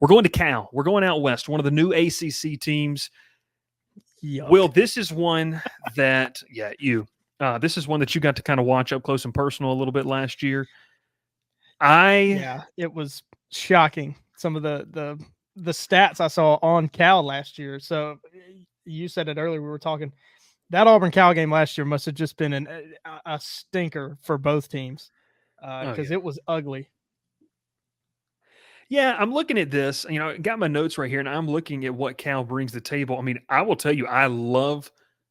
We're going to Cal. We're going out west, one of the new ACC teams. Yuck. Will, this is one that, this is one that you got to kind of watch up close and personal a little bit last year. It was shocking. Some of the stats I saw on Cal last year. So you said it earlier. We were talking that Auburn Cal game last year must have just been a stinker for both teams because it was ugly. Yeah, I'm looking at this. I got my notes right here, and I'm looking at what Cal brings to the table. I mean, I will tell you, I love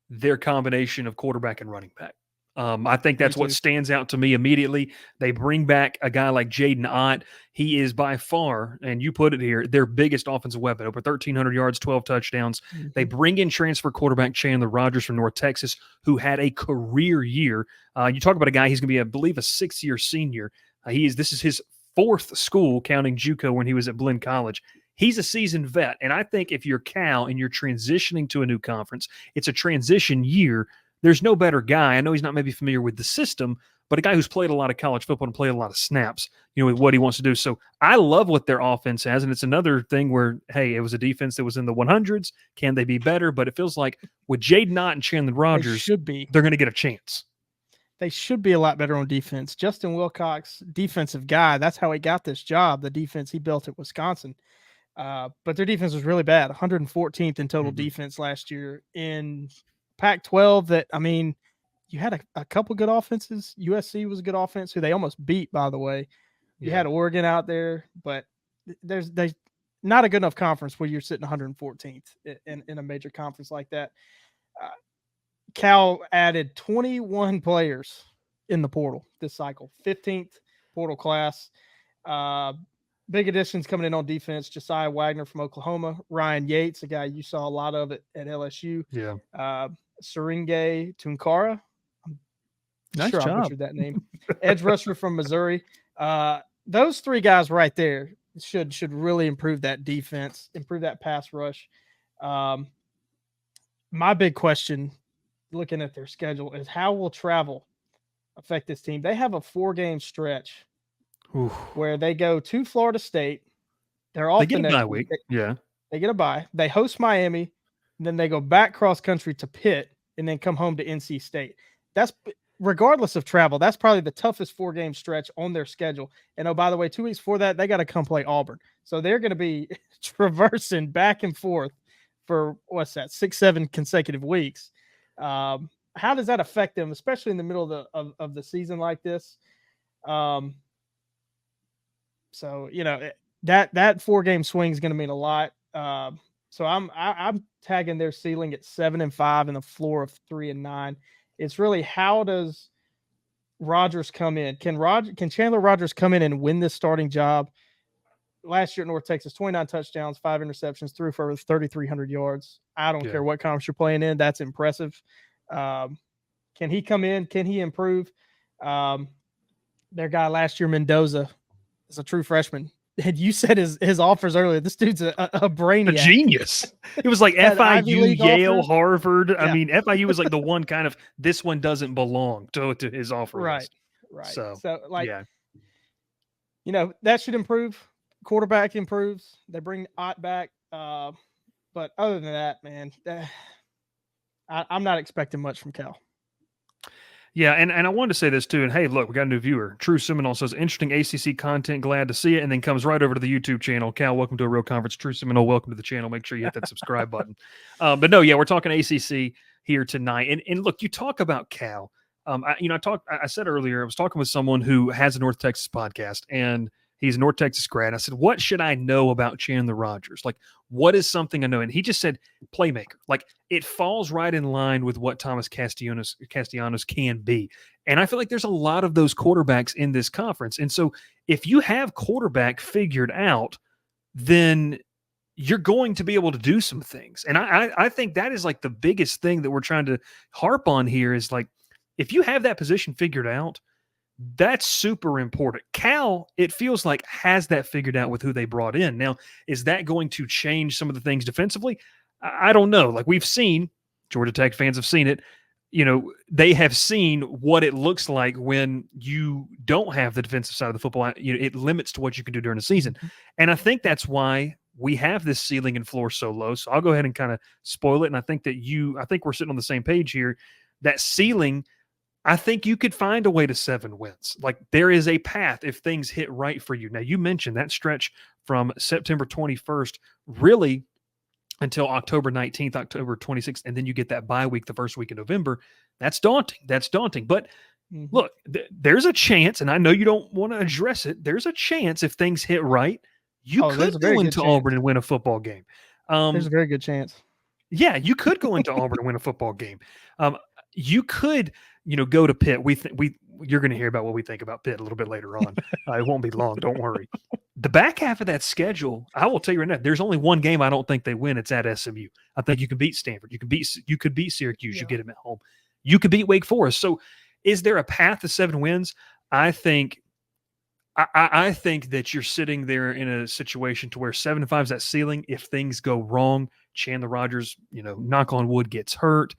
their combination of quarterback and running back. I think that's what stands out to me immediately. They bring back a guy like Jaden Ott. He is by far, and you put it here, their biggest offensive weapon, over 1,300 yards, 12 touchdowns. Mm-hmm. They bring in transfer quarterback Chandler Rogers from North Texas, who had a career year. You talk about a guy, he's going to be, I believe, a sixth-year senior. This is his fourth school, counting JUCO when he was at Blinn College. He's a seasoned vet, and I think if you're Cal and you're transitioning to a new conference, it's a transition year. There's no better guy. I know he's not maybe familiar with the system, but a guy who's played a lot of college football and played a lot of snaps, with what he wants to do. So I love what their offense has, and it's another thing where, hey, it was a defense that was in the 100s. Can they be better? But it feels like with Jaden Ott and Chandler Rogers, they're going to get a chance. They should be a lot better on defense. Justin Wilcox, defensive guy, that's how he got this job, the defense he built at Wisconsin. But their defense was really bad, 114th in total defense last year. In Pac-12 you had a couple good offenses. USC was a good offense, who they almost beat, by the way. You had Oregon out there, but there's not a good enough conference where you're sitting 114th in a major conference like that. Cal added 21 players in the portal this cycle, 15th portal class. Big additions coming in on defense. Josiah Wagner from Oklahoma, Ryan Yates, a guy you saw a lot of at LSU. Yeah. Seringue Tunkara. Nice job. I butchered that name. Edge rusher from Missouri. Those three guys right there should really improve that defense, improve that pass rush. My big question, looking at their schedule, is how will travel affect this team? They have a 4-game stretch where they go to Florida State. They're off. They get a bye week. They get a bye. They host Miami, and then they go back cross country to Pitt, and then come home to NC State. That's regardless of travel. That's probably the toughest 4-game stretch on their schedule. And oh, by the way, 2 weeks before that, they got to come play Auburn. So they're going to be traversing back and forth for 6-7 consecutive weeks. How does that affect them, especially in the middle of the season like this? So that 4-game swing is going to mean a lot. So I'm tagging their ceiling at 7-5 and the floor of 3-9. It's really, how does Rogers come in? Can Chandler Rogers come in and win this starting job? Last year at North Texas, 29 touchdowns, 5 interceptions, threw for 3,300 yards. I don't care what conference you're playing in. That's impressive. Can he come in? Can he improve? Their guy last year, Mendoza, is a true freshman. And you said his offers earlier. This dude's a brainiac. A genius. It was like FIU, Yale, Harvard. Yeah. I mean, FIU was like the one kind of, this one doesn't belong to his offer list. Right. So that should improve. Quarterback improves. They bring Ott back. But other than that, man, I'm not expecting much from Cal. Yeah, and I wanted to say this too. And hey, look, we got a new viewer. True Seminole says, interesting ACC content, glad to see it. And then comes right over to the YouTube channel. Cal, welcome to A Real Conference. True Seminole, welcome to the channel. Make sure you hit that subscribe button. But no, we're talking ACC here tonight. And look, you talk about Cal. I said earlier, I was talking with someone who has a North Texas podcast, and he's a North Texas grad. I said, what should I know about Chandler Rogers? Like, what is something I know? And he just said, playmaker. Like, it falls right in line with what Thomas Castellanos can be. And I feel like there's a lot of those quarterbacks in this conference. And so if you have quarterback figured out, then you're going to be able to do some things. And I think that is like the biggest thing that we're trying to harp on here is like, if you have that position figured out, that's super important. Cal, it feels like, has that figured out with who they brought in. Now, is that going to change some of the things defensively? I don't know. Like, we've seen, Georgia Tech fans have seen it. They have seen what it looks like when you don't have the defensive side of the football. It limits to what you can do during the season. And I think that's why we have this ceiling and floor so low. So I'll go ahead and kind of spoil it. And I think we're sitting on the same page here. That ceiling, I think you could find a way to 7 wins. Like there is a path if things hit right for you. Now, you mentioned that stretch from September 21st, really until October 19th, October 26th, and then you get that bye week the first week of November. That's daunting. That's daunting. But look, there's a chance, and I know you don't want to address it. There's a chance if things hit right, you could go into Auburn and win a football game. There's a very good chance. Yeah, you could go into Auburn and win a football game. You could, go to Pitt. You're going to hear about what we think about Pitt a little bit later on. It won't be long. Don't worry. The back half of that schedule, I will tell you right now, there's only one game I don't think they win. It's at SMU. I think you can beat Stanford. You could beat Syracuse. Yeah. You get them at home. You could beat Wake Forest. So, is there a path to 7 wins? I think that you're sitting there in a situation to where 7-5 is that ceiling. If things go wrong, Chandler Rogers, knock on wood, gets hurt,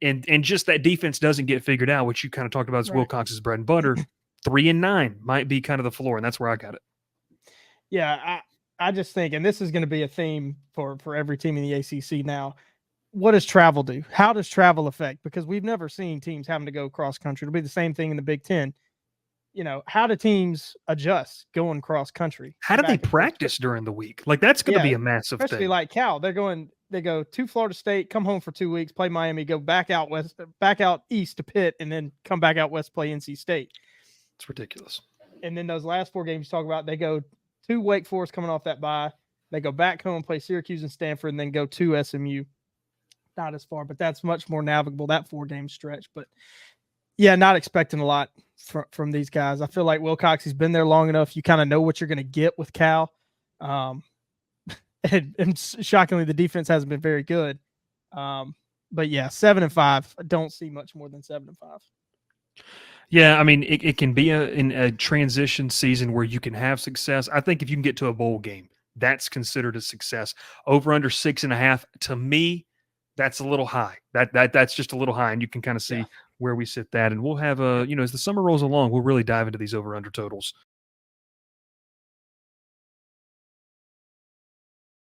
and just that defense doesn't get figured out, which you kind of talked about as Wilcox's bread and butter. 3-9 might be kind of the floor, and that's where I got it. Yeah, I just think, and this is going to be a theme for every team in the ACC now. What does travel do? How does travel affect? Because we've never seen teams having to go cross country. It'll be the same thing in the Big Ten. How do teams adjust going cross country? How do they practice during the week? Like that's going to be a massive especially thing. Like Cal, they go to Florida State, come home for 2 weeks, play Miami, go back out east to Pitt, and then come back out west, play NC State. It's ridiculous. And then those last 4 games you talk about, they go to Wake Forest coming off that bye. They go back home, play Syracuse and Stanford, and then go to SMU. Not as far, but that's much more navigable, that 4-game stretch. But yeah, not expecting a lot from these guys. I feel like Wilcox, he's been there long enough. You kind of know what you're going to get with Cal. And shockingly, the defense hasn't been very good. But yeah, 7-5. I don't see much more than 7-5. Yeah, I mean, it can be in a transition season where you can have success. I think if you can get to a bowl game, that's considered a success. Over under 6.5, to me, that's a little high. That's just a little high, and you can kind of see where we sit that. And we'll have as the summer rolls along, we'll really dive into these over under totals